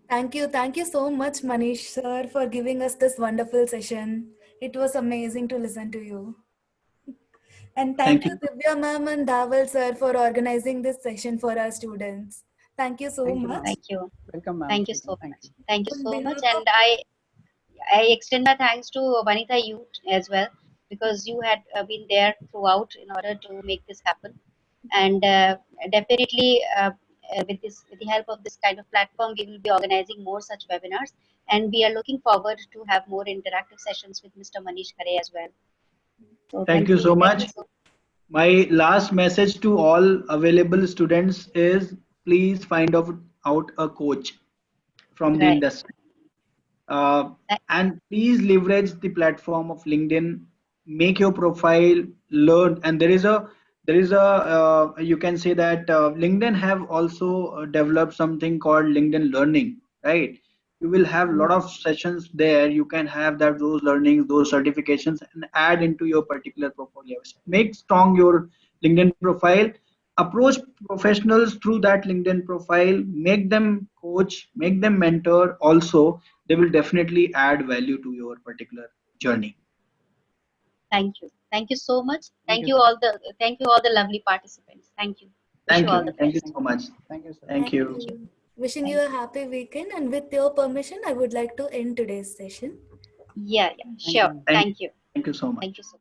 Thank you so much, Manish sir, for giving us this wonderful session. It was amazing to listen to you. And thank Thank you, you. Divya ma'am and Dhaval sir, for organizing this session for our students. Thank you so Thank you, much. ma'am. Thank you. Welcome, ma'am. Thank you Welcome. so Thank much. you. Thank you On so much. behalf of And I extend my thanks to Vanita you as well, because you had been there throughout in order to make this happen. And definitely with the help of this kind of platform, we will be organizing more such webinars, and we are looking forward to have more interactive sessions with Mr. Manish Khare as well. So Thank you so thank you much. My last message to all available students is please find out a coach from the Right. industry. And please leverage the platform of LinkedIn. Make your profile, learn, and there is a you can say that LinkedIn have also developed something called LinkedIn Learning, right? You will have a lot of sessions there. You can have that those learnings, those certifications, and add into your particular portfolio. Make strong your LinkedIn profile. Approach professionals through that LinkedIn profile. Make them coach, make them mentor. Also, they will definitely add value to your particular journey. Thank you. Thank you so much. Thank you, Thank you all the lovely participants. Thank you. Wish you Thank all you. the Thank you best. so much. thank you, sir. Thank Thank you. you. Wishing Thank you a happy weekend, and with your permission, I would like to end today's session. Yeah, Thank sure. you. Thank, Thank you. thank you so much. Thank you so much.